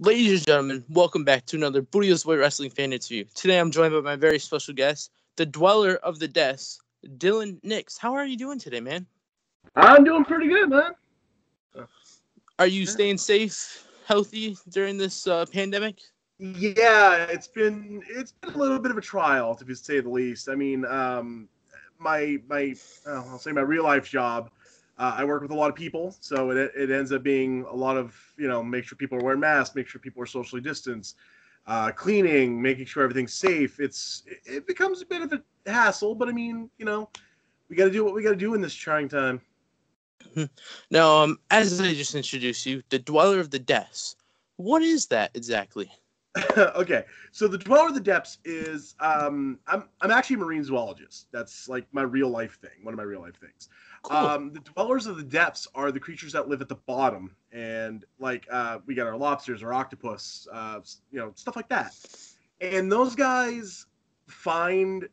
Ladies and gentlemen, welcome back to another Booty's Way Wrestling fan interview. Today I'm joined by my very special guest, the Dweller of the Deaths, Dylan Nix. How are you doing today, man? I'm doing pretty good, man. Are you Yeah. staying safe, healthy during this pandemic? Yeah, it's been a little bit of a trial, to say the least. I mean, my I'll say my real life job. I work with a lot of people, so it ends up being a lot of make sure people are wearing masks, make sure people are socially distanced, cleaning, making sure everything's safe. It becomes a bit of a hassle, but I mean, we got to do what we got to do in this trying time. Now, as I just introduced you, the Dweller of the Deaths. What is that exactly? Okay, so the Dweller of the Depths is I'm actually a marine zoologist. That's like my real life thing, one of my real life things. Cool. The Dwellers of the Depths are the creatures that live at the bottom, and like we got our lobsters, our octopus, stuff like that. And those guys find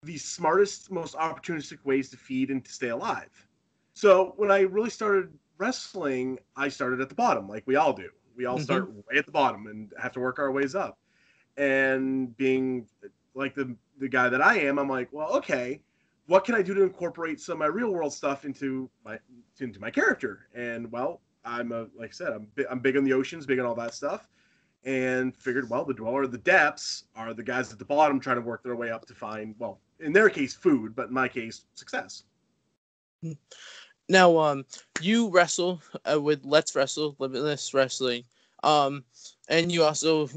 the smartest, most opportunistic ways to feed and to stay alive. So when I really started wrestling, I started at the bottom, like we all do. We all hmm start way at the bottom and have to work our ways up. And being like the guy that I am, I'm like, well, okay, what can I do to incorporate some of my real world stuff into my character? And well, like I said, I'm big on the oceans, big on all that stuff, and figured, well, the Dweller of the Depths are the guys at the bottom trying to work their way up to find, well, in their case, food, but in my case, success. Now, you wrestle with Let's Wrestle, Limitless Wrestling, um, and you also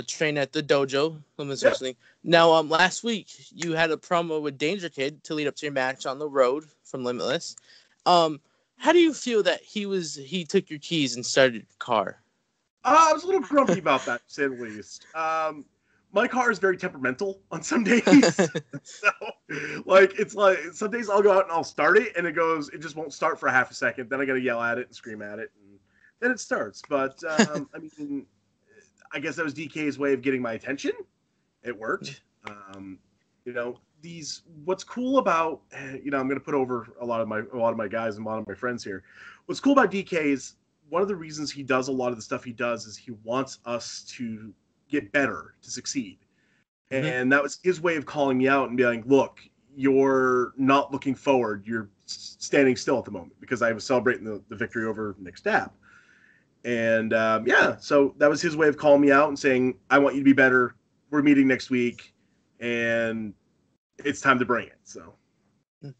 train at the dojo, Limitless Yep. Wrestling. Now, last week you had a promo with Danger Kid to lead up to your match on the road from Limitless. Um, how do you feel that he took your keys and started your car? I was a little grumpy about that, to say the least. My car is very temperamental on some days. So, like, it's like some days I'll go out and I'll start it, and it just won't start for a half a second. Then I got to yell at it and scream at it, and then it starts. But I mean, I guess that was DK's way of getting my attention. It worked. What's cool about I'm going to put over a lot of my guys and a lot of my friends here. What's cool about DK is one of the reasons he does a lot of the stuff he does is he wants us to get better, to succeed. hmm And that was his way of calling me out and being like, look, you're not looking forward. You're standing still at the moment, because I was celebrating the victory over Nick Stab. And so that was his way of calling me out and saying, I want you to be better. We're meeting next week, and it's time to bring it. So, yeah.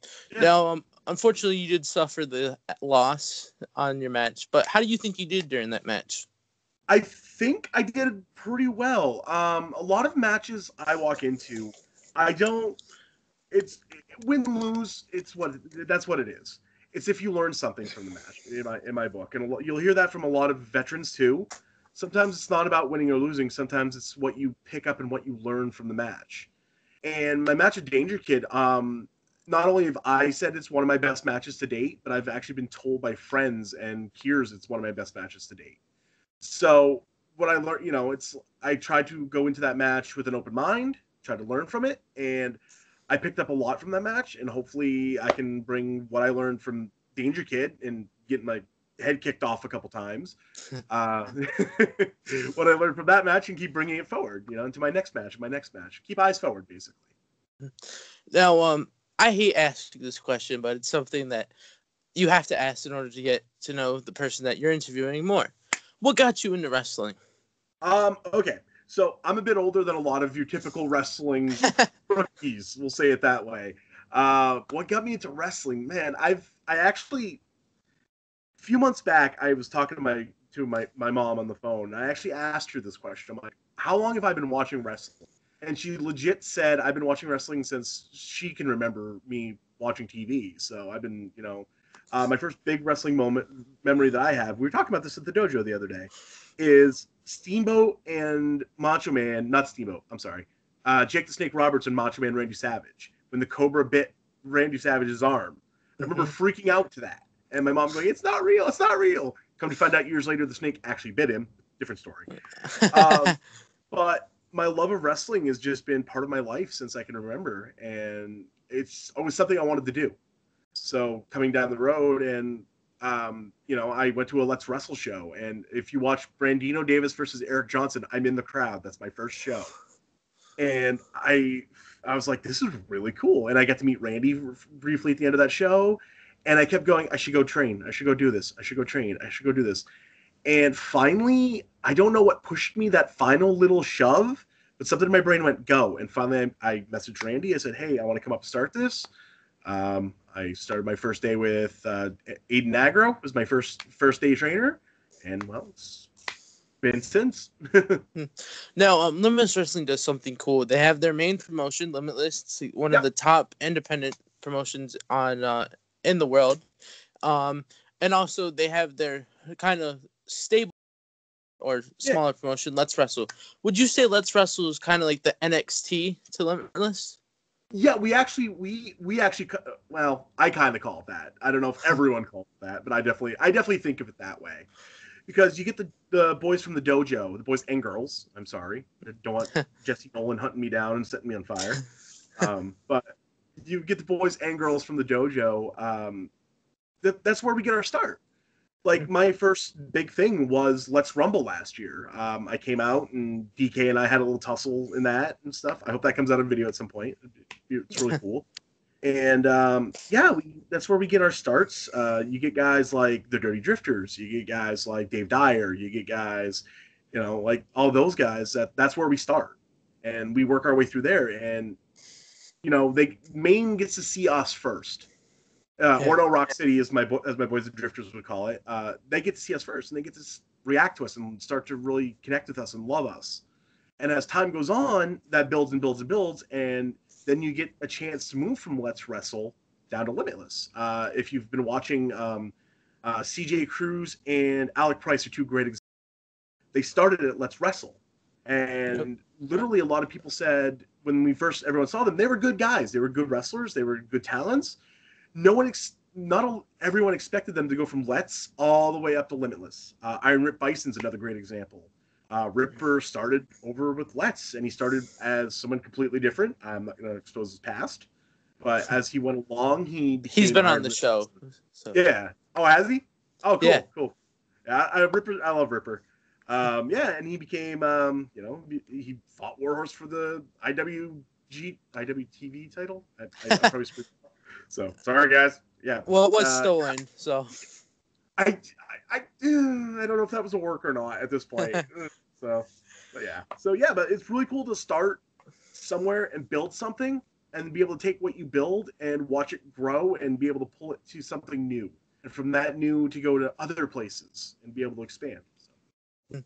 Now, unfortunately, you did suffer the loss on your match, but how do you think you did during that match? I think I did pretty well. A lot of matches I walk into, I don't. It's win lose. That's what it is. It's if you learn something from the match in my book, and you'll hear that from a lot of veterans too. Sometimes it's not about winning or losing. Sometimes it's what you pick up and what you learn from the match. And my match with Danger Kid, not only have I said it's one of my best matches to date, but I've actually been told by friends and peers it's one of my best matches to date. So what I learned, it's I tried to go into that match with an open mind, try to learn from it, and I picked up a lot from that match, and hopefully I can bring what I learned from Danger Kid and get my head kicked off a couple times. Uh, what I learned from that match and keep bringing it forward, into my next match. Keep eyes forward, basically. Now, I hate asking this question, but it's something that you have to ask in order to get to know the person that you're interviewing more. What got you into wrestling? Okay. So I'm a bit older than a lot of your typical wrestling rookies. We'll say it that way. What got me into wrestling, man? I actually a few months back I was talking to my mom on the phone. And I actually asked her this question. I'm like, how long have I been watching wrestling? And she legit said I've been watching wrestling since she can remember me watching TV. So I've been, my first big wrestling memory that I have. We were talking about this at the dojo the other day. Is Steamboat and Macho Man, not Steamboat, I'm sorry, Jake the Snake Roberts and Macho Man Randy Savage, when the Cobra bit Randy Savage's arm. I remember Mhm. freaking out to that. And my mom going, it's not real, it's not real. Come to find out years later, the snake actually bit him. Different story. But my love of wrestling has just been part of my life since I can remember. And it's always something I wanted to do. So coming down the road and I went to a Let's Wrestle show, and if you watch Brandino Davis versus Eric Johnson, I'm in the crowd. That's my first show, and I was like, this is really cool. And I got to meet Randy briefly at the end of that show, and I kept going, I should go train. I should go do this. I should go train. I should go do this. And finally, I don't know what pushed me, that final little shove, but something in my brain went, go. And finally, I messaged Randy. I said, hey, I want to come up and start this. I started my first day with Aiden Agro, was my first day trainer. And, well, it's been since. Now, Limitless Wrestling does something cool. They have their main promotion, Limitless, it's one of the top independent promotions on in the world. And also they have their kind of stable or smaller promotion, Let's Wrestle. Would you say Let's Wrestle is kind of like the NXT to Limitless? Yeah, we actually, well, I kind of call it that. I don't know if everyone calls it that, but I definitely think of it that way. Because you get the boys from the dojo, the boys and girls, I'm sorry. I don't want Jesse Nolan hunting me down and setting me on fire. But you get the boys and girls from the dojo. That's where we get our start. Like, my first big thing was Let's Rumble last year. I came out, and DK and I had a little tussle in that and stuff. I hope that comes out on video at some point. It's really cool. And, that's where we get our starts. You get guys like the Dirty Drifters. You get guys like Dave Dyer. You get guys, like all those guys. That's where we start. And we work our way through there. And, Maine gets to see us first. Orno Rock City, as my boys the Drifters would call it, they get to see us first, and they get to react to us and start to really connect with us and love us. And as time goes on, that builds and builds and builds, and then you get a chance to move from Let's Wrestle down to Limitless. If you've been watching, CJ Cruz and Alec Price are two great examples. They started at Let's Wrestle, and literally a lot of people said when everyone saw them, they were good guys, they were good wrestlers, they were good talents. Not everyone expected them to go from Let's all the way up to Limitless. Iron Rip Bison's another great example. Ripper started over with Let's, and he started as someone completely different. I'm not going to expose his past, but as he went along, he's been on the show. So. Yeah. Oh, has he? Oh, cool, yeah. Cool. Yeah, I love Ripper. And he became, he fought Warhorse for the IWTV title. I probably screwed. So sorry, guys. Yeah. Well, it was stolen. So I don't know if that was a work or not at this point. But it's really cool to start somewhere and build something, and be able to take what you build and watch it grow and be able to pull it to something new, and from that new to go to other places and be able to expand. So.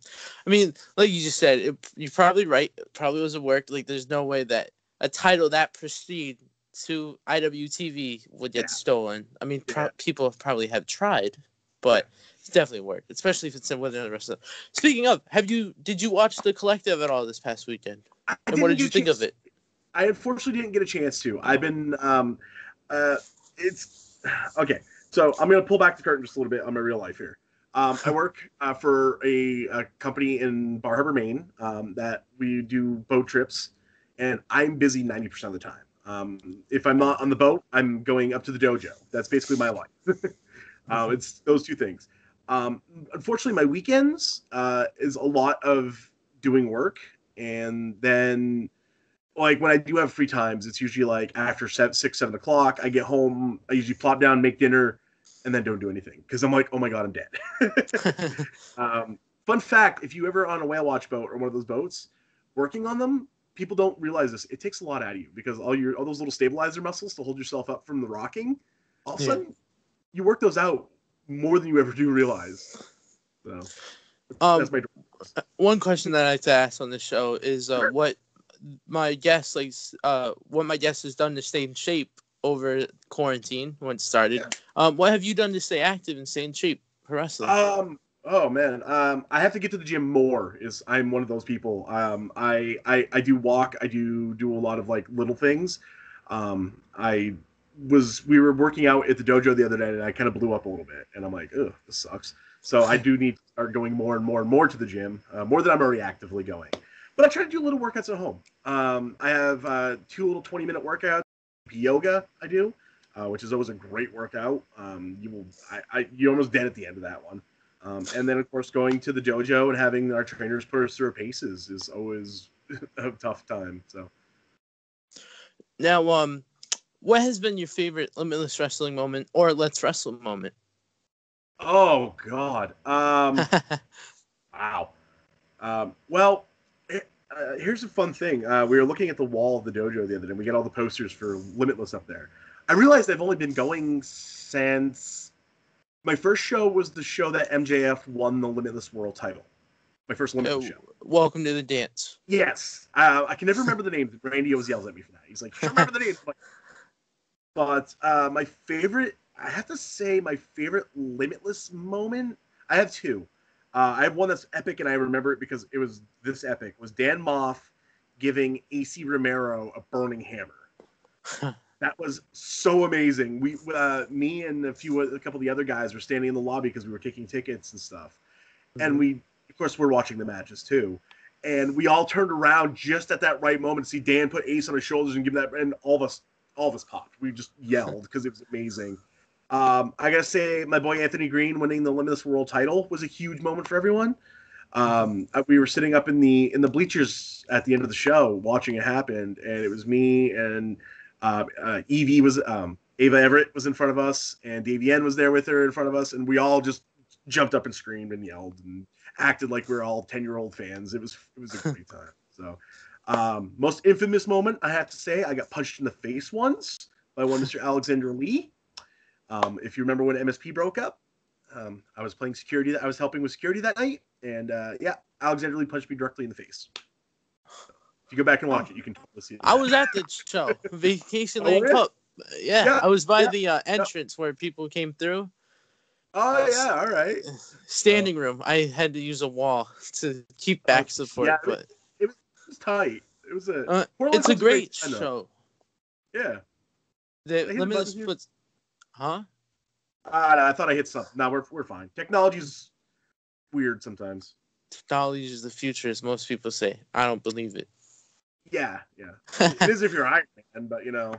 I mean, like you just said, you're probably right. It probably was a work. Like, there's no way that a title that prestige to IWTV would get stolen. I mean, people probably have tried, but it's definitely worked, especially if it's within the rest of them. Speaking of, did you watch The Collective at all this past weekend? And what did you think of it? I unfortunately didn't get a chance to. I've been, it's, okay. So I'm going to pull back the curtain just a little bit on my real life here. I work for a company in Bar Harbor, Maine, that we do boat trips, and I'm busy 90% of the time. If I'm not on the boat, I'm going up to the dojo. That's basically my life. It's those two things. Unfortunately, my weekends is a lot of doing work, and then like when I do have free times, it's usually like after 7 o'clock. I get home, I usually plop down, make dinner, and then don't do anything because I'm like, oh my god, I'm dead. Fun fact: if you ever on a whale watch boat or one of those boats, working on them, people don't realize this. It takes a lot out of you because all those little stabilizer muscles to hold yourself up from the rocking. All of a sudden, you work those out more than you ever do realize. So that's my. One question that I like to ask on this show is what my guest has done to stay in shape over quarantine when it started. What have you done to stay active and stay in shape for wrestling? Oh man, I have to get to the gym more. I'm one of those people. I do walk. I do a lot of like little things. We were working out at the dojo the other day, and I kind of blew up a little bit, and I'm like, ugh, this sucks. So I do need to start going more and more and more to the gym, more than I'm already actively going. But I try to do little workouts at home. I have 2 little 20-minute workouts. Yoga I do. which is always a great workout. You're almost dead at the end of that one. And then, of course, going to the dojo and having our trainers put us through our paces is always a tough time. So Now, what has been your favorite Limitless Wrestling moment or Let's Wrestle moment? Oh God. Wow. Well, here's a fun thing. We were looking at the wall of the dojo the other day. And we get all the posters for Limitless up there. I realized I've only been going since my first show was the show that MJF won the Limitless World title. My first Limitless show. Welcome to the Dance. Yes. I can never remember the names. Randy always yells at me for that. He's like, "Should remember the names." But my favorite, I have to say, my favorite Limitless moment, I have two. I have one that's epic, and I remember it because it was this epic. It was Dan Moff giving AC Romero a burning hammer. That was so amazing. Me and a couple of the other guys were standing in the lobby because we were taking tickets and stuff. Mm-hmm. And of course, we're watching the matches too. And we all turned around just at that right moment to see Dan put Ace on his shoulders and give that, and all of us popped. We just yelled because it was amazing. I gotta say, my boy Anthony Green winning the Limitless World title was a huge moment for everyone. We were sitting up in the bleachers at the end of the show watching it happen, and it was me and Evie was Ava Everett was in front of us, and Davey N was there with her in front of us, and we all just jumped up and screamed and yelled and acted like we were all 10-year-old fans. It was a great time. So, most infamous moment, I have to say, I got punched in the face once by one Mr. Alexander Lee. If you remember when MSP broke up, I was playing security. I was helping with security that night, and Alexander Lee punched me directly in the face. So, if you go back and watch it, you can totally see it. I was at the show, Vacation Land Cup. Yeah, I was by the entrance where people came through. Oh, yeah, all right. Standing room. I had to use a wall to keep back support. Yeah, but it was tight. It was it's a great show. Yeah. The Limitless puts... Huh? No, I thought I hit something. No, we're fine. Technology's weird sometimes. Technology is the future, as most people say. I don't believe it. Yeah. It is if you're Iron Man, but you know.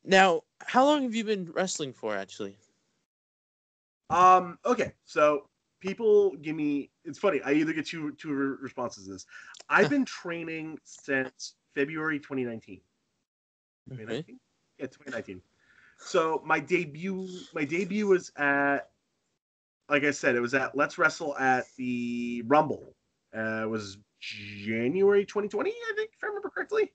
Now, how long have you been wrestling for, actually? Okay, so people give me... It's funny. I either get two responses to this. I've been training since February 2019. 2019? Yeah, 2019. So my debut was at, like I said, it was at Let's Wrestle at the Rumble. It was January 2020, I think, if I remember correctly.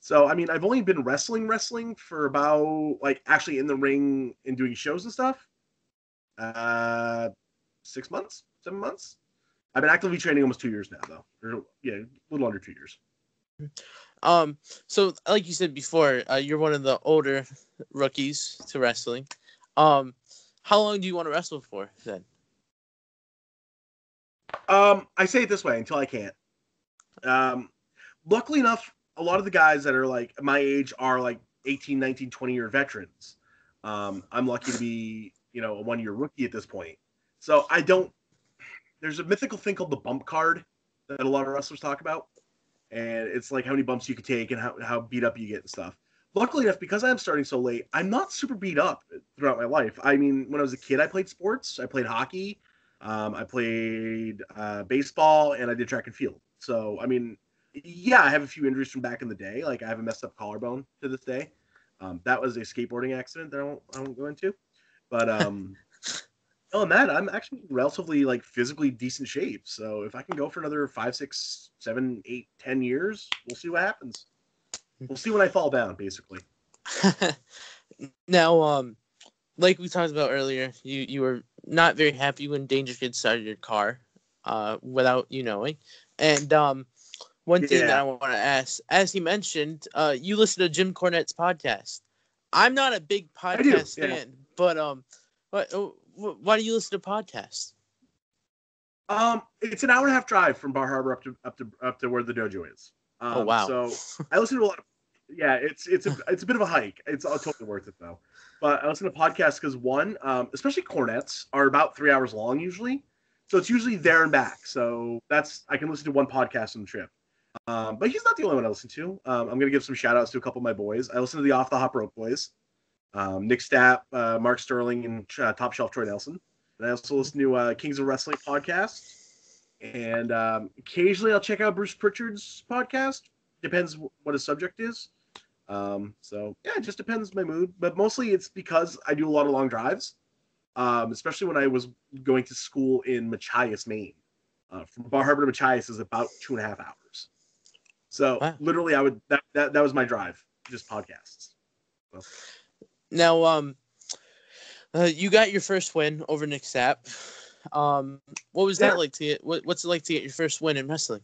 So, I mean, I've only been wrestling for about, like, actually in the ring and doing shows and stuff. 6 months? 7 months? I've been actively training almost 2 years now, though. Or, yeah, a little under 2 years. So like you said before, you're one of the older rookies to wrestling. How long do you want to wrestle for then? I say it this way, until I can't. Luckily enough, a lot of the guys that are like my age are like 18, 19, 20-year veterans. I'm lucky to be, a 1-year rookie at this point. So there's a mythical thing called the bump card that a lot of wrestlers talk about. And it's like how many bumps you could take and how beat up you get and stuff. Luckily enough, because I'm starting so late, I'm not super beat up throughout my life. I mean, when I was a kid, I played sports. I played hockey. I played baseball, and I did track and field. So, I mean, yeah, I have a few injuries from back in the day. Like, I have a messed up collarbone to this day. That was a skateboarding accident that I won't go into. But other than that, I'm actually relatively like physically decent shape. So if I can go for another 5, 6, 7, 8, 10 years, we'll see what happens. We'll see when I fall down, basically. Now, like we talked about earlier, you were not very happy when Danger Kid started your car, without you knowing. And one thing that I want to ask, as he mentioned, you listen to Jim Cornette's podcast. I'm not a big podcast fan, but why do you listen to podcasts? It's an hour and a half drive from Bar Harbor up to where the dojo is. Oh wow! So I listen to a lot of. Yeah, it's a bit of a hike. It's totally worth it though. But I listen to podcasts because one, especially Cornette's, are about 3 hours long usually. So it's usually there and back. So I can listen to one podcast on the trip. But he's not the only one I listen to. I'm going to give some shout outs to a couple of my boys. I listen to the Off the Hop Rope boys, Nick Stapp, Mark Sterling, and Top Shelf Troy Nelson. And I also listen to Kings of Wrestling podcast. And occasionally I'll check out Bruce Pritchard's podcast. Depends what his subject is. So, yeah, it just depends my mood. But mostly it's because I do a lot of long drives, especially when I was going to school in Machias, Maine. From Bar Harbor to Machias is about 2.5 hours. So Wow. literally, that was my drive, just podcasts. So. Now, you got your first win over Nick Stapp. What was that like to get? What's it like to get your first win in wrestling?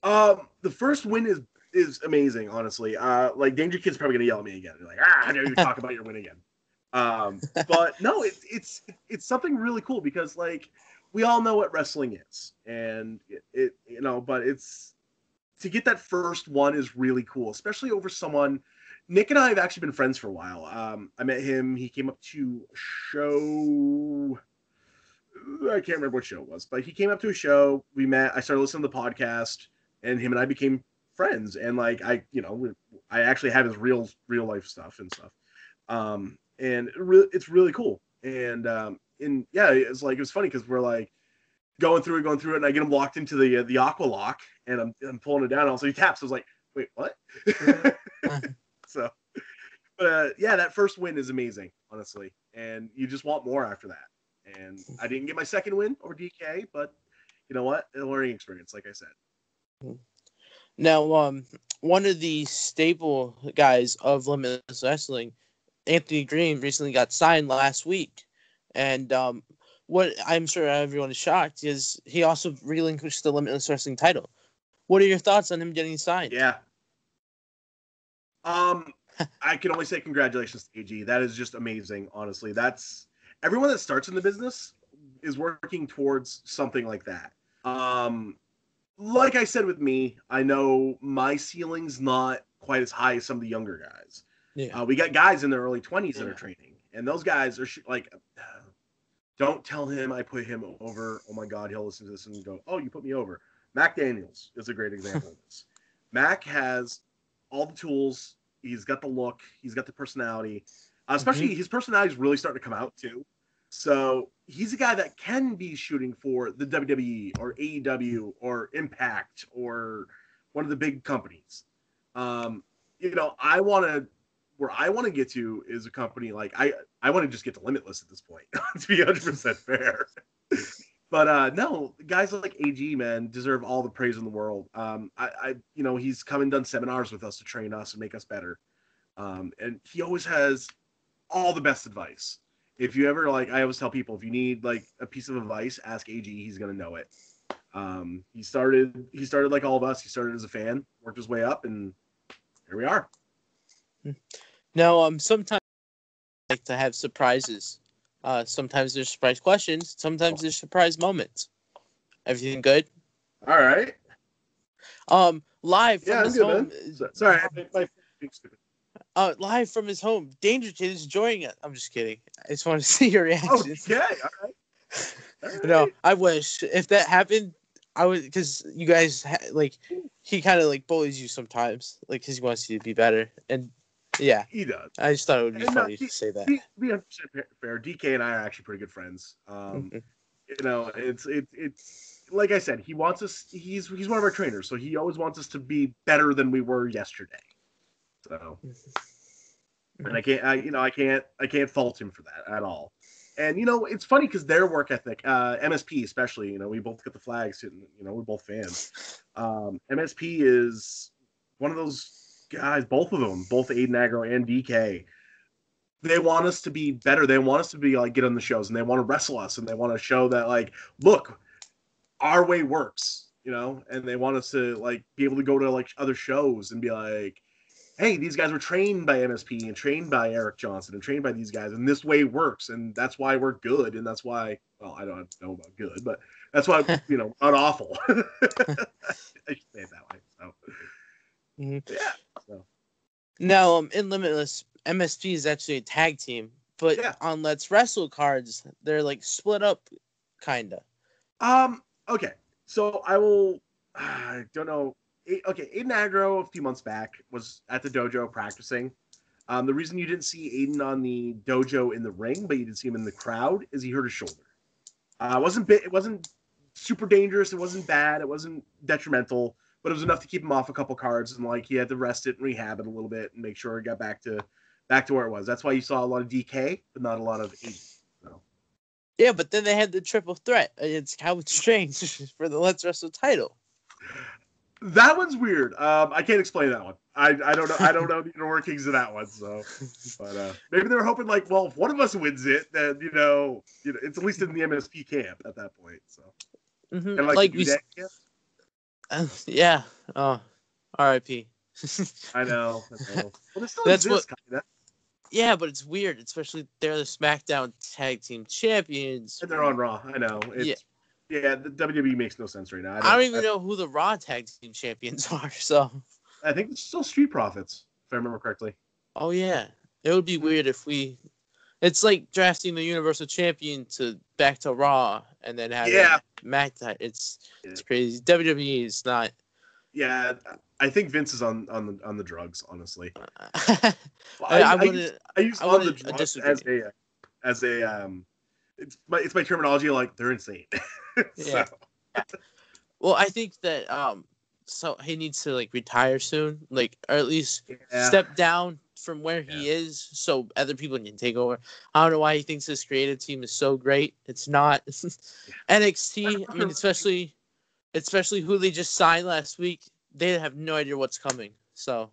The first win is amazing, honestly. Like Danger Kid's probably gonna yell at me again. They're like, I know you talk about your win again. But no, it's something really cool because like we all know what wrestling is, and it but it's to get that first one is really cool, especially over someone. Nick and I have actually been friends for a while. I met him. He came up to a show. I can't remember what show it was, but he came up to a show. We met. I started listening to the podcast, and him and I became friends. And like I actually have his real life stuff and stuff. And it's really cool. And yeah, it was funny because we're like going through it, and I get him locked into the Aqua Lock, and I'm pulling it down. And also he taps. I was like, wait, what? So, but yeah, that first win is amazing, honestly, and you just want more after that. And I didn't get my second win over DK, but you know what? A learning experience, like I said. Now, one of the staple guys of Limitless Wrestling, Anthony Green, recently got signed last week, and what I'm sure everyone is shocked is he also relinquished the Limitless Wrestling title. What are your thoughts on him getting signed? Yeah. I can only say congratulations to AG. That is just amazing, honestly. That's everyone that starts in the business is working towards something like that. Like I said with me, I know my ceiling's not quite as high as some of the younger guys. Yeah. We got guys in their early 20s that are training, and those guys are like, don't tell him I put him over. Oh my God, he'll listen to this and go, oh, you put me over. Mac Daniels is a great example of this. Mac has all the tools. He's got the look. He's got the personality. Especially his personality is really starting to come out too. So he's a guy that can be shooting for the WWE or AEW or Impact or one of the big companies. Where I want to get to is a company like I want to just get to Limitless at this point, to be 100% fair. But no, guys like AG, man, deserve all the praise in the world. He's come and done seminars with us to train us and make us better. And he always has all the best advice. If you ever I always tell people, if you need like a piece of advice, ask AG. He's gonna know it. He started like all of us. He started as a fan, worked his way up, and here we are. Now, sometimes I like to have surprises. Sometimes there's surprise questions. Sometimes there's surprise moments. Everything good? All right. Live from his home. Sorry, my being stupid. Live from his home. Danger Kid is enjoying it. I'm just kidding. I just want to see your reaction. Okay, all right. No, I wish if that happened, I would, because you guys he kind of bullies you sometimes, because he wants you to be better, and yeah, he does. I just thought it would be funny to say that. Be 100% fair. DK and I are actually pretty good friends. It's like I said, he wants us. He's one of our trainers, so he always wants us to be better than we were yesterday. So, and I can't fault him for that at all. And it's funny because their work ethic, MSP especially, we both got the flags, we're both fans. MSP is one of those guys, both of them, both Aiden Agro and DK. They want us to be better. They want us to be get on the shows, and they want to wrestle us, and they want to show that look, our way works, and they want us to be able to go to other shows and be like, hey, these guys were trained by MSP and trained by Eric Johnson and trained by these guys, and this way works, and that's why we're good, and that's why, well, I don't know about good, but that's why, not awful. I should say it that way. So, yeah. So. Now, in Limitless, MSP is actually a tag team, but on Let's Wrestle cards, they're split up, kinda. Okay. So I will I don't know. Okay, Aiden Agro a few months back was at the dojo practicing. The reason you didn't see Aiden on the dojo in the ring, but you did see him in the crowd, is he hurt his shoulder. It wasn't super dangerous. It wasn't bad. It wasn't detrimental, but it was enough to keep him off a couple cards, and like he had to rest it and rehab it a little bit and make sure it got back to where it was. That's why you saw a lot of DK, but not a lot of Aiden. So. Yeah, but then they had the triple threat against Howard Strange for the Let's Wrestle title. That one's weird. I can't explain that one. I don't know. I don't know the inner workings of that one. So, but maybe they were hoping like, well, if one of us wins it, then you know, it's at least in the MSP camp at that point. So, mm-hmm. And like we, yeah. Oh, R.I.P. I know. Well, it still That's exists, what. kinda. Yeah, but it's weird, especially they're the SmackDown Tag Team Champions. And they're on Raw. I know. Yeah, the WWE makes no sense right now. I don't even know who the Raw Tag Team Champions are. So I think it's still Street Profits, if I remember correctly. Oh yeah, it would be weird if we. It's like drafting the Universal Champion back to Raw and then having Mac. It's crazy. WWE is not. Yeah, I think Vince is on the drugs. Honestly, I use on the drugs as a it's my terminology. Like they're insane. Yeah. Well, I think that so he needs to like retire soon, like or at least step down from where he is, so other people can take over. I don't know why he thinks this creative team is so great. It's not. NXT. I mean, especially who they just signed last week. They have no idea what's coming. So.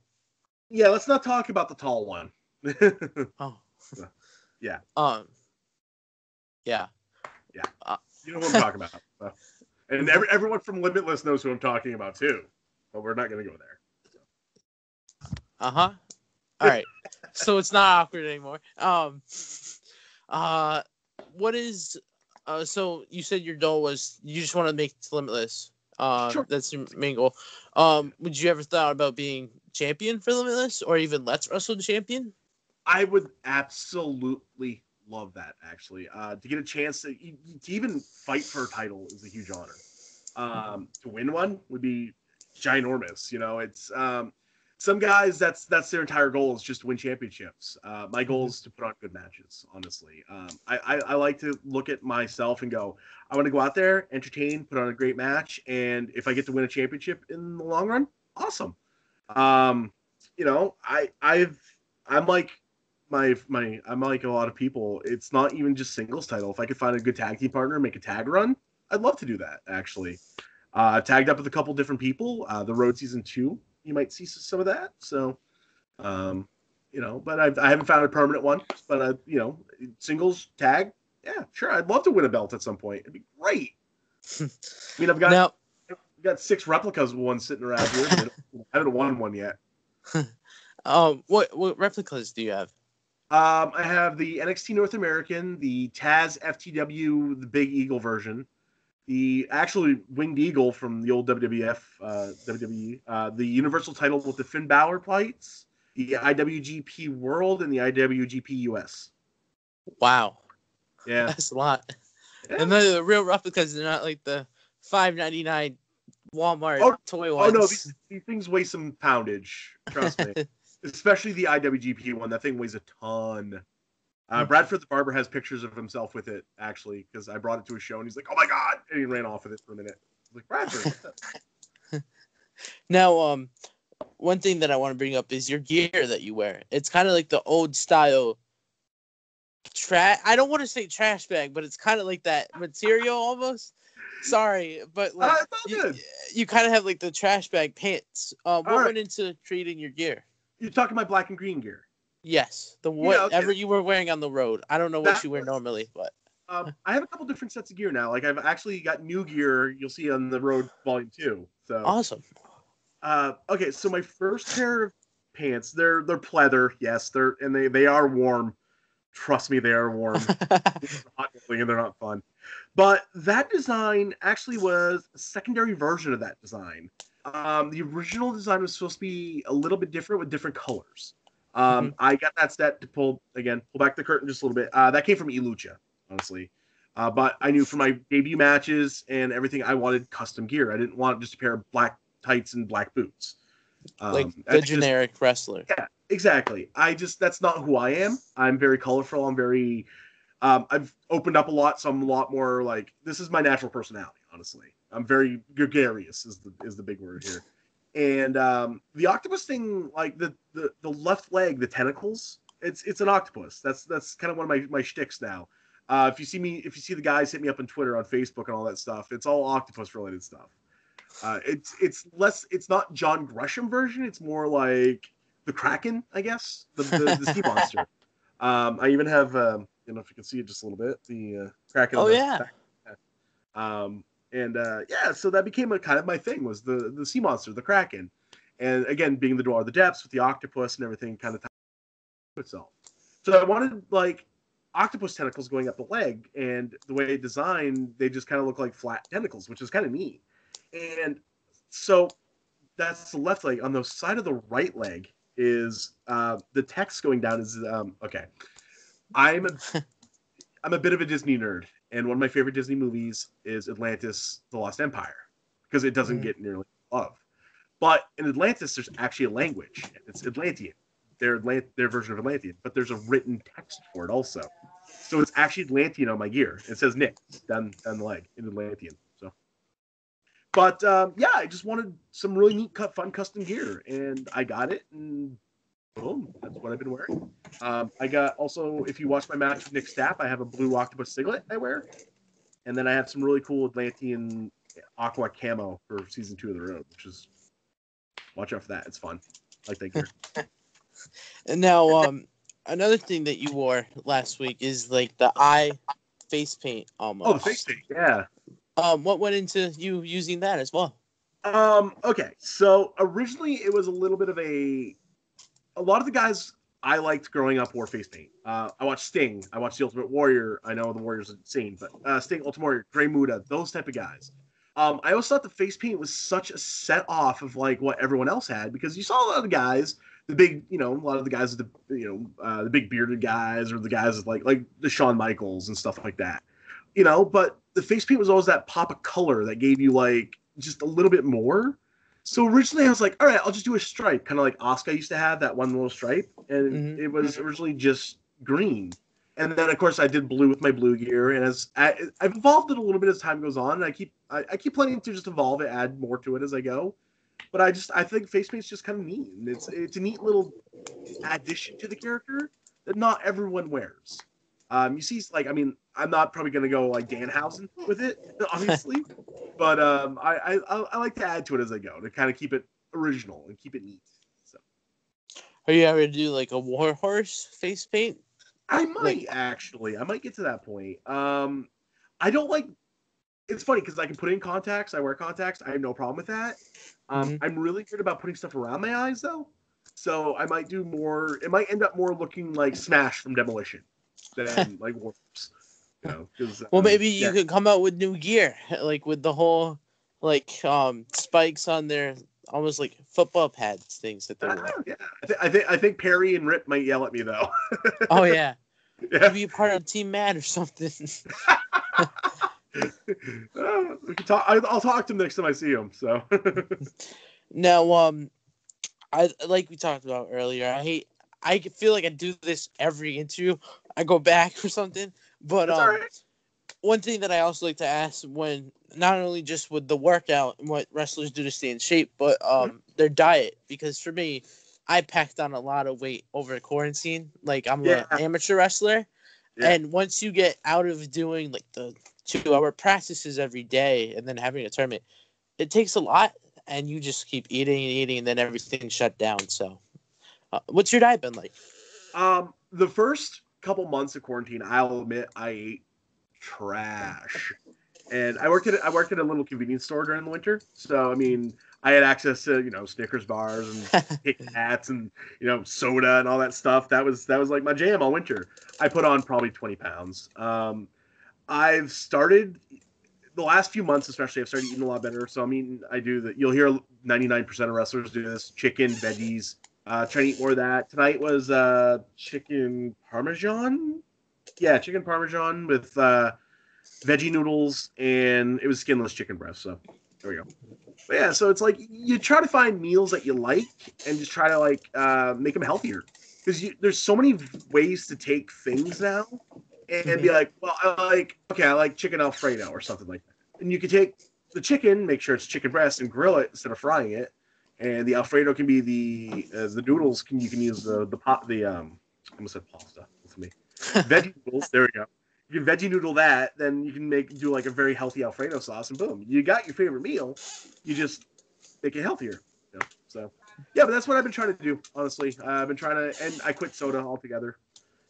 Yeah, let's not talk about the tall one. Oh. Yeah. Yeah. Yeah. You know what I'm talking about. So. And everyone from Limitless knows who I'm talking about too. But we're not going to go there. All right. So it's not awkward anymore. What is? So you said your goal was you just want to make it Limitless. Sure. That's your main goal. Would you ever thought about being champion for Limitless or even Let's Wrestle champion? I would absolutely love that. Actually, to get a chance to even fight for a title is a huge honor. To win one would be ginormous. You know, it's some guys that's their entire goal is just to win championships. My goal is to put on good matches. Honestly, I like to look at myself and go, I want to go out there, entertain, put on a great match, and if I get to win a championship in the long run, awesome. You know, I'm like I'm like a lot of people. It's not even just singles title. If I could find a good tag team partner, make a tag run, I'd love to do that. Actually, tagged up with a couple different people. The Road Season 2, you might see some of that. So, you know, but I haven't found a permanent one. But you know, singles tag, yeah, sure. I'd love to win a belt at some point. It'd be great. I mean, I've got 6 replicas of one sitting around here. But I haven't won one yet. What replicas do you have? I have the NXT North American, the Taz FTW, the Big Eagle version, the actually Winged Eagle from the old WWF, WWE, the Universal title with the Finn Balor plates, the IWGP World, and the IWGP US. Wow. Yeah. That's a lot. Yeah. And the real replicas are not like the $5.99 Walmart toy ones. Oh, no, these things weigh some poundage. Trust me. Especially the IWGP one. That thing weighs a ton. Bradford the Barber has pictures of himself with it, actually, because I brought it to a show, and he's like, oh, my God! And he ran off with it for a minute. I was like, Bradford. Now, one thing that I want to bring up is your gear that you wear. It's kind of like the old style I don't want to say trash bag, but it's kind of like that material almost. Sorry, but like you kind of have like the trash bag pants. What went into creating your gear? You're talking my black and green gear. Yes, whatever you were wearing on the road. I don't know what you wear normally, but I have a couple different sets of gear now. Like I've actually got new gear. You'll see on the road volume 2. So awesome. Okay, so my first pair of pants, they're pleather. Yes, they are warm. Trust me, they are warm. And they're not fun. But that design actually was a secondary version of that design. The original design was supposed to be a little bit different with different colors. I got that set to pull back the curtain just a little bit. That came from eLucha, honestly. But I knew for my debut matches and everything, I wanted custom gear. I didn't want just a pair of black tights and black boots. Like the Just generic wrestler. yeah, exactly. That's not who I am. I'm very colorful. I'm very I've opened up a lot, so I'm a lot more like this is my natural personality. Honestly, I'm very gregarious is the big word here. And the octopus thing, like the left leg, the tentacles, it's an octopus. That's kind of one of my shticks now. If you see the guys hit me up on Twitter, on Facebook, and all that stuff, it's all octopus related stuff. It's not John Gresham version. It's more like the Kraken, I guess, the sea monster. I even have I don't know if you can see it just a little bit. The Kraken. Oh yeah. Yeah, so that became a kind of my thing was the sea monster, the Kraken, and again being the Door of the Depths with the octopus and everything kind of itself. So I wanted like octopus tentacles going up the leg, and the way it designed, they just kind of look like flat tentacles, which is kind of neat. And so that's the left leg. On the side of the right leg is the text going down is okay. I'm a bit of a Disney nerd, and one of my favorite Disney movies is Atlantis: The Lost Empire because it doesn't get nearly love. But in Atlantis, there's actually a language. It's Atlantean, their version of Atlantean, but there's a written text for it also. So it's actually Atlantean on my gear. It says Nick down the leg in Atlantean. So, but yeah, I just wanted some really neat, fun custom gear, and I got it, and boom, that's what I've been wearing. I got also, if you watch my match with Nick Stapp, I have a blue octopus siglet I wear, and then I have some really cool Atlantean aqua camo for season 2 of the road, which is watch out for that. It's fun. I like that gear. And now, another thing that you wore last week is like the eye face paint almost. Oh, the face paint, yeah. What went into you using that as well? Okay, so originally it was a little bit of a lot of the guys I liked growing up wore face paint. I watched Sting. I watched The Ultimate Warrior. I know the Warrior's insane, but Sting, Ultimate Warrior, Grey Muta, those type of guys. I always thought the face paint was such a set off of like what everyone else had because you saw a lot of the guys, the big, a lot of the guys with the big bearded guys or the guys with like the Shawn Michaels and stuff like that. But the face paint was always that pop of color that gave you like just a little bit more. So originally I was like, all right, I'll just do a stripe, kind of like Asuka used to have that one little stripe, and it was originally just green. And then of course I did blue with my blue gear, and I've evolved it a little bit as time goes on, and I keep planning to just evolve it, add more to it as I go. But I think face paint's just kind of neat, and it's a neat little addition to the character that not everyone wears. You see, like, I mean, I'm not probably going to go like Danhausen with it, obviously, but I like to add to it as I go to kind of keep it original and keep it neat. So, are you ever do like a Warhorse face paint? I might actually. I might get to that point. I don't like. It's funny because I can put in contacts. I wear contacts. I have no problem with that. I'm really good about putting stuff around my eyes though, so I might do more. It might end up more looking like Smash from Demolition than like Warhorse. Well, maybe you could come out with new gear, like with the whole like spikes on their almost like football pads things that they wear. Yeah, I think Perry and Rip might yell at me though. Oh yeah, be part of Team Mad or something. We can talk. I'll talk to him next time I see him. So now, I like we talked about earlier. I feel like I do this every interview. I go back or something. But one thing that I also like to ask when not only just with the workout and what wrestlers do to stay in shape, but their diet. Because for me, I packed on a lot of weight over quarantine. Like I'm an amateur wrestler. Yeah. And once you get out of doing like the 2-hour practices every day and then having a tournament, it takes a lot. And you just keep eating and eating and then everything's shut down. So what's your diet been like? The first couple months of quarantine, I'll admit I ate trash, and I worked at a little convenience store during the winter. So I mean, I had access to Snickers bars and Kit Kats and soda and all that stuff. That was like my jam all winter. I put on probably 20 pounds. I've started the last few months, especially. I've started eating a lot better. So I mean, I do that. You'll hear 99% of wrestlers do this: chicken, veggies. Trying to eat more of that. Tonight was chicken parmesan. Yeah, chicken parmesan with veggie noodles, and it was skinless chicken breast. So there we go. But yeah, so it's like you try to find meals that you like and just try to like make them healthier because there's so many ways to take things now and be like, well, I like chicken Alfredo or something like that. And you can take the chicken, make sure it's chicken breast, and grill it instead of frying it. And the Alfredo can be the noodles. You can use the I almost said pasta. That's me. Veggie noodles. There we go. You can veggie noodle that, then you can do like a very healthy Alfredo sauce, and boom, you got your favorite meal. You just make it healthier. You know? So yeah, but that's what I've been trying to do. Honestly, I've been trying to, and I quit soda altogether,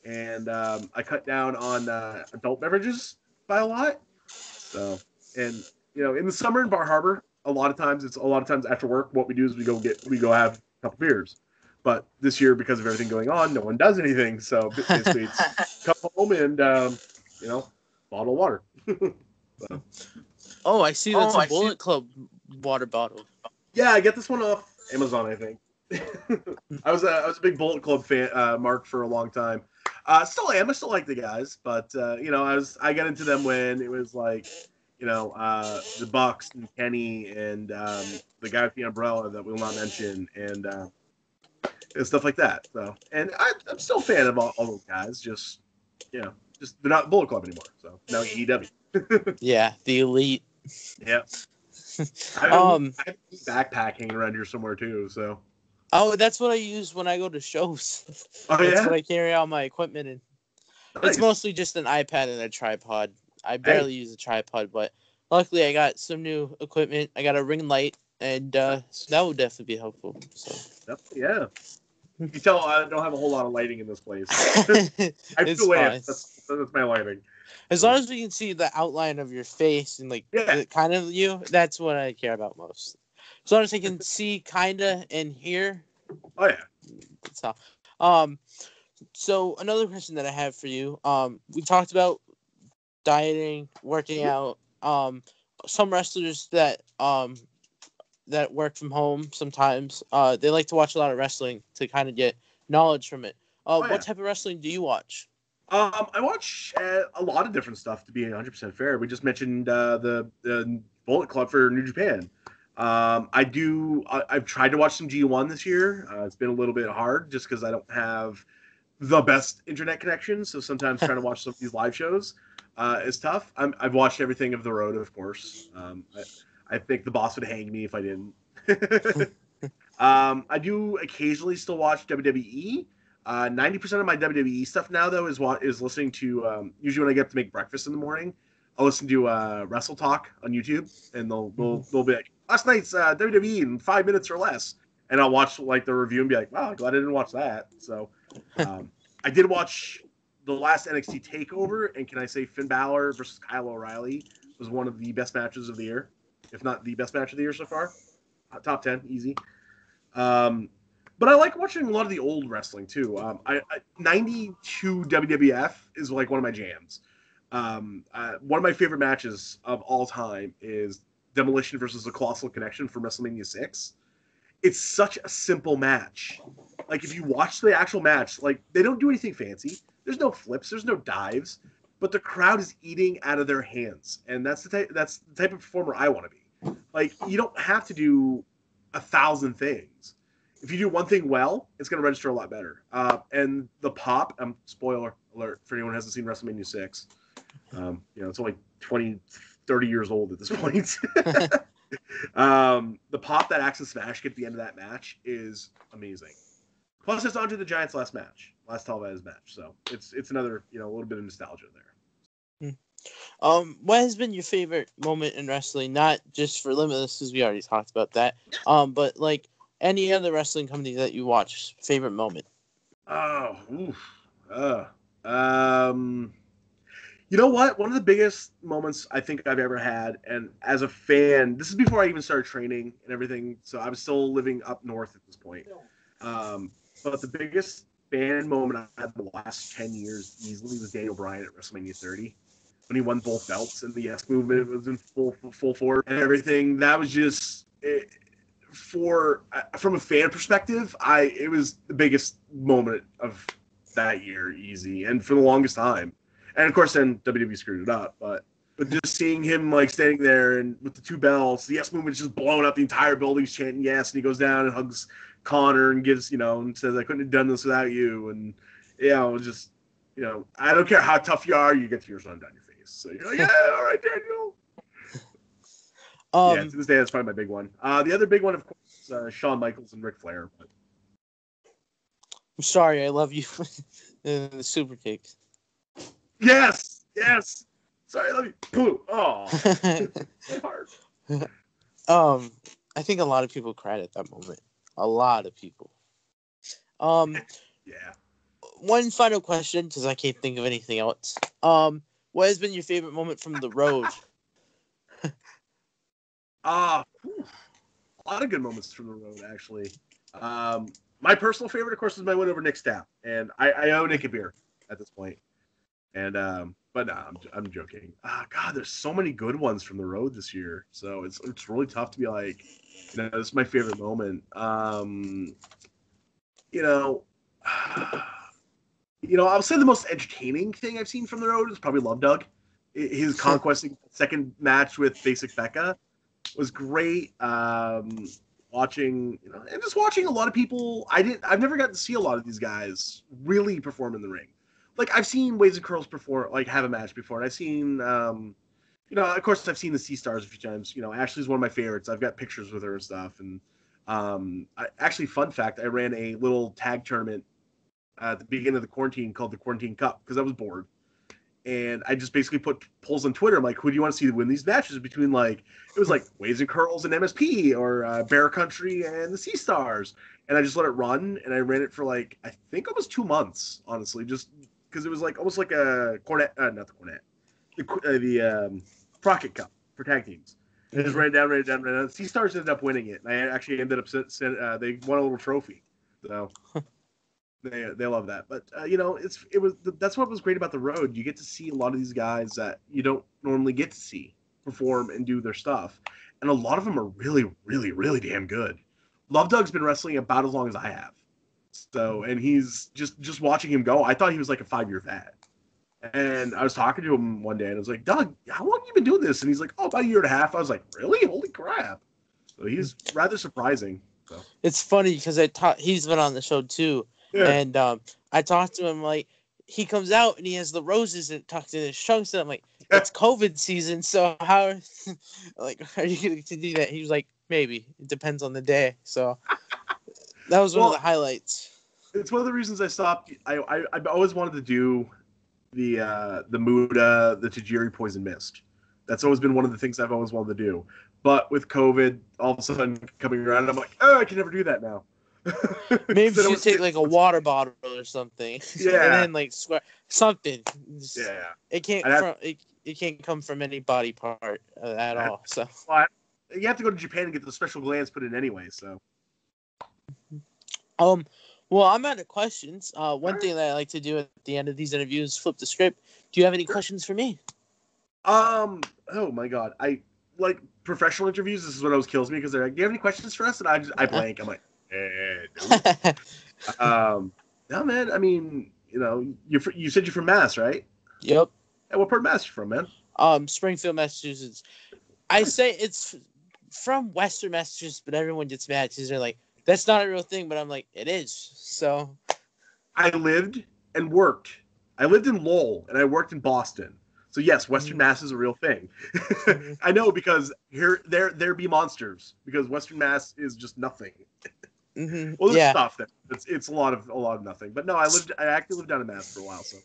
and I cut down on adult beverages by a lot. So, and in the summer in Bar Harbor, a lot of times after work, what we do is we go have a couple beers. But this year, because of everything going on, no one does anything. So basically, it's come home and bottle of water. So. Oh, I see. That's a Bullet Club water bottle. Yeah, I get this one off Amazon, I think. I was a big Bullet Club fan, Mark, for a long time. Still am. I still like the guys, but I got into them when it was like, the Bucks and Kenny and the guy with the umbrella that we'll not mention and stuff like that. So, and I'm still a fan of all those guys. Just they're not Bullet Club anymore. So now AEW. Yeah, the Elite. Yeah. I have a backpacking around here somewhere too. So. Oh, that's what I use when I go to shows. Oh, that's what I carry all my equipment in. Nice. It's mostly just an iPad and a tripod. I barely use a tripod, but luckily I got some new equipment. I got a ring light, and that would definitely be helpful. So. Yeah. You can tell I don't have a whole lot of lighting in this place. I have two lamps. That's my lighting. As long as we can see the outline of your face and kind of you, that's what I care about most. As long as I can see kinda and hear. Oh yeah. That's all. So another question that I have for you. We talked about dieting, working out. Some wrestlers that work from home sometimes, they like to watch a lot of wrestling to kind of get knowledge from it. What type of wrestling do you watch? I watch a lot of different stuff, to be 100% fair. We just mentioned the Bullet Club for New Japan. I've tried to watch some G1 this year. It's been a little bit hard just because I don't have the best internet connection. So sometimes trying to watch some of these live shows is tough. I've watched everything of The Road, of course. I think the boss would hang me if I didn't. I do occasionally still watch WWE. 90% of my WWE stuff now, though, is listening to, usually when I get up to make breakfast in the morning, I'll listen to Wrestle Talk on YouTube, and they'll be like, last night's WWE in 5 minutes or less. And I'll watch like the review and be like, wow, glad I didn't watch that. So I did watch the last NXT TakeOver, and can I say Finn Balor versus Kyle O'Reilly was one of the best matches of the year, if not the best match of the year so far. Top 10, easy. But I like watching a lot of the old wrestling too. 92 WWF is like one of my jams. One of my favorite matches of all time is Demolition versus the Colossal Connection from WrestleMania 6. It's such a simple match. Like if you watch the actual match, like they don't do anything fancy. There's no flips, there's no dives, but the crowd is eating out of their hands, and that's the type of performer I want to be. Like you don't have to do 1,000 things. If you do one thing well, it's going to register a lot better. And the pop, spoiler alert for anyone who hasn't seen WrestleMania 6. It's only 20, 30 years old at this point. The pop that Axe and Smash get at the end of that match is amazing. Plus, it's Andre the Giant's last televised match. So it's another, a little bit of nostalgia there. What has been your favorite moment in wrestling? Not just for Limitless, because we already talked about that. But like, any other wrestling company that you watch, favorite moment? Oh, oof. You know what? One of the biggest moments I think I've ever had, and as a fan, this is before I even started training and everything, so I was still living up north at this point. But the biggest fan moment I had the last 10 years easily was Daniel Bryan at WrestleMania 30. When he won both belts and the Yes movement was in full force and everything. That was just... from a fan perspective, it was the biggest moment of that year, easy, and for the longest time. And of course, then WWE screwed it up. But But just seeing him like standing there and with the two bells, the yes movement's just blowing up the entire building, he's chanting yes, and he goes down and hugs Connor and gives, and says, I couldn't have done this without you. And, just, I don't care how tough you are, you get tears running down your face. So you're like, yeah, all right, Daniel. Yeah, to this day, that's probably my big one. The other big one, of course, is Shawn Michaels and Ric Flair. But... I'm sorry, I love you. The super kicks. Yes. Sorry, I love you. Pooh. Oh, so hard. I think a lot of people cried at that moment. A lot of people. Yeah. One final question, because I can't think of anything else. What has been your favorite moment from the road? A lot of good moments from the road, actually. My personal favorite, of course, is my win over Nick Stapp, and I owe Nick a beer at this point. And but no, I'm joking. God, there's so many good ones from the road this year, so it's really tough to be like, this is my favorite moment. I'll say the most entertaining thing I've seen from the road is probably Love Doug. His conquesting second match with Basic Becca was great. Watching, and just watching a lot of people. I've never gotten to see a lot of these guys really perform in the ring. Like, I've seen Waves and Curls perform, like, have a match before, and I've seen, of course, I've seen the Sea Stars a few times. Ashley's one of my favorites. I've got pictures with her and stuff. And actually, fun fact, I ran a little tag tournament at the beginning of the quarantine called the Quarantine Cup because I was bored. And I just basically put polls on Twitter. I'm like, who do you want to see win these matches between, like, it was like Waves and Curls and MSP or Bear Country and the Sea Stars. And I just let it run, and I ran it for, like, I think almost 2 months, honestly, just because it was like almost like a not the Cornet, the Crockett Cup for tag teams. And just ran down. Sea Stars ended up winning it, and I actually ended up they won a little trophy. So they love that. But that's what was great about the road. You get to see a lot of these guys that you don't normally get to see perform and do their stuff, and a lot of them are really, really, really damn good. Love Doug's been wrestling about as long as I have. So, and he's just watching him go. I thought he was like a 5-year vet. And I was talking to him one day, and I was like, Doug, how long have you been doing this? And he's like, about 1.5 years. I was like, really? Holy crap. So he's rather surprising. So. It's funny because he's been on the show too. Yeah. And I talked to him, like, he comes out and he has the roses and tucked in his trunks. And I'm like, it's COVID season. So how, like, are you going to do that? He was like, maybe. It depends on the day. So that was one of the highlights. It's one of the reasons I stopped. I've always wanted to do the Muda, the Tajiri Poison Mist. That's always been one of the things I've always wanted to do. But with COVID all of a sudden coming around, I'm like, I can never do that now. Maybe you should take like a water bottle or something. Yeah. And then like something. Yeah. It can't it can't come from any body part at all. So you have to go to Japan and get the special glands put in anyway. So. Well, I'm out of questions. One thing that I like to do at the end of these interviews is flip the script. Do you have any questions for me? Oh my God. I like professional interviews. This is what always kills me because they're like, do you have any questions for us? And I blank. I'm like, no. No, man. I mean, you said you're from Mass, right? Yep. Hey, what part of Mass you from, man? Springfield, Massachusetts. I say it's from Western Massachusetts, but everyone gets mad because they're like, that's not a real thing, but I'm like, it is. So I lived and worked. I lived in Lowell and I worked in Boston. So yes, Western Mass is a real thing. I know because there be monsters because Western Mass is just nothing. Well, there's stuff that it's a lot of nothing. But no, I actually lived down in Mass for a while. So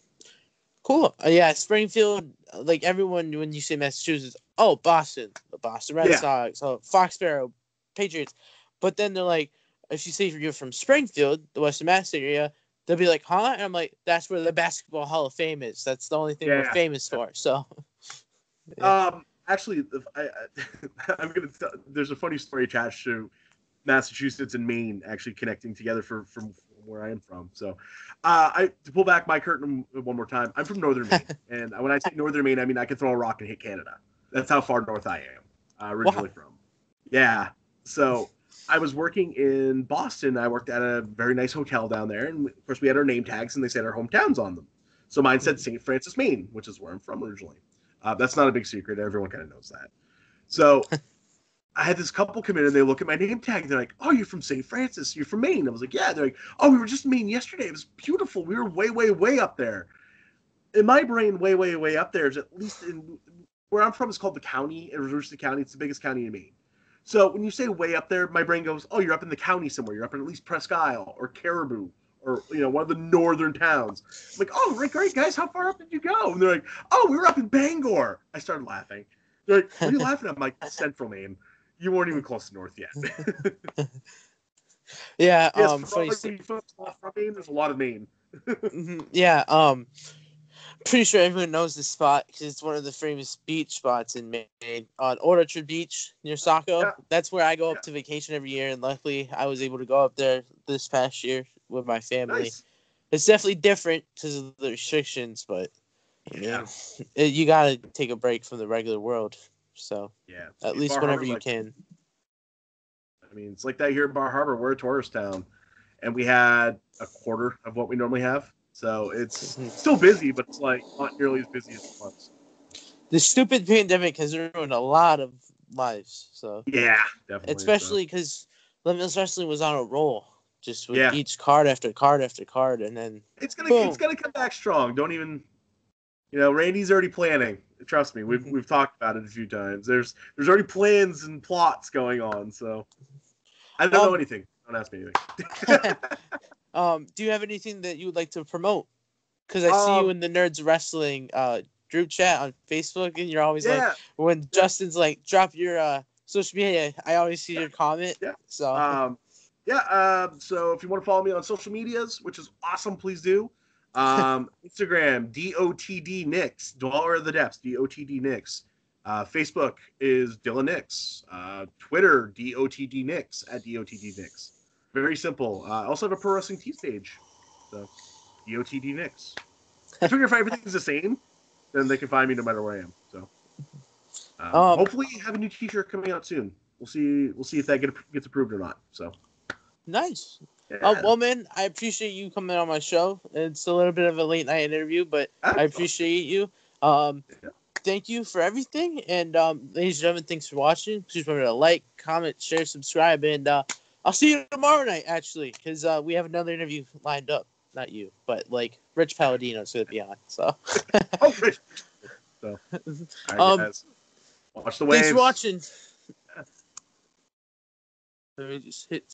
cool. Springfield. Like everyone, when you say Massachusetts, Boston, the Boston Red Sox, Foxborough, Patriots. But then they're like, if you say you're from Springfield, the Western Mass area, they'll be like, huh? And I'm like, that's where the Basketball Hall of Fame is. That's the only thing we're famous for. So, actually, I'm gonna. There's a funny story attached to Massachusetts and Maine actually connecting together from where I am from. So, to pull back my curtain one more time, I'm from Northern Maine, and when I say Northern Maine, I mean I can throw a rock and hit Canada. That's how far north I am originally from. Yeah. So. I was working in Boston. I worked at a very nice hotel down there. And, of course, we had our name tags, and they said our hometowns on them. So mine said St. Francis, Maine, which is where I'm from originally. That's not a big secret. Everyone kind of knows that. So I had this couple come in and they look at my name tag. And they're like, "Oh, you're from St. Francis. You're from Maine." I was like, "Yeah." They're like, "Oh, we were just in Maine yesterday. It was beautiful. We were way, way, way up there." In my brain, way, way, way up there is at least in where I'm from is called the county, in Rooster County. It's the biggest county in Maine. So when you say way up there, my brain goes, "Oh, you're up in the county somewhere. You're up in at least Presque Isle or Caribou or one of the northern towns." I'm like, "Oh, great, guys. How far up did you go?" And they're like, "Oh, we were up in Bangor." I started laughing. They're like, "What are you laughing at?" I'm like, "Central Maine. You weren't even close to north yet." Yeah. Yes, Funny. folks from Maine, there's a lot of Maine. Yeah. Pretty sure everyone knows this spot because it's one of the famous beach spots in Maine on Orchard Beach near Saco. Yeah. That's where I go up to vacation every year, and luckily I was able to go up there this past year with my family. Nice. It's definitely different because of the restrictions, but Yeah. you gotta take a break from the regular world. So Yeah. at least Bar whenever Harbor, you can. I mean, it's like that here in Bar Harbor. We're a tourist town, and we had a quarter of what we normally have. So it's still busy, but it's like not nearly as busy as it was. The stupid pandemic has ruined a lot of lives. So Yeah, definitely. especially because Limitless Wrestling was on a roll, just with Yeah. each card after card after card, and then It's boom. gonna come back strong. Don't even, Randy's already planning. Trust me, we've talked about it a few times. There's already plans and plots going on. So I don't know anything. Don't ask me anything. Do you have anything that you would like to promote? Because I see you in the Nerds Wrestling group chat on Facebook, and you're always like, when Justin's like, drop your social media, I always see your comment. Yeah. So. So if you want to follow me on social medias, which is awesome, please do. Instagram, DOTD Nix, Dweller of the Depths, DOTD Nix. Facebook is Dylan Nix. Twitter, DOTD Nix, at DOTD Nix. Very simple. I also have a Pro Wrestling Tees page. So, DOTD Nix. I figure if everything's the same, then they can find me no matter where I am. So, hopefully have a new t-shirt coming out soon. We'll see if that gets approved or not. So. Nice. Yeah. Well, man, I appreciate you coming on my show. It's a little bit of a late night interview, but I appreciate you. Thank you for everything. And ladies and gentlemen, thanks for watching. Please remember to like, comment, share, subscribe, and I'll see you tomorrow night, actually, because we have another interview lined up. Not you, but like Rich Palladino's going to be on. So. Rich. So. All right, guys. Watch the waves. Thanks for watching. Let me just hit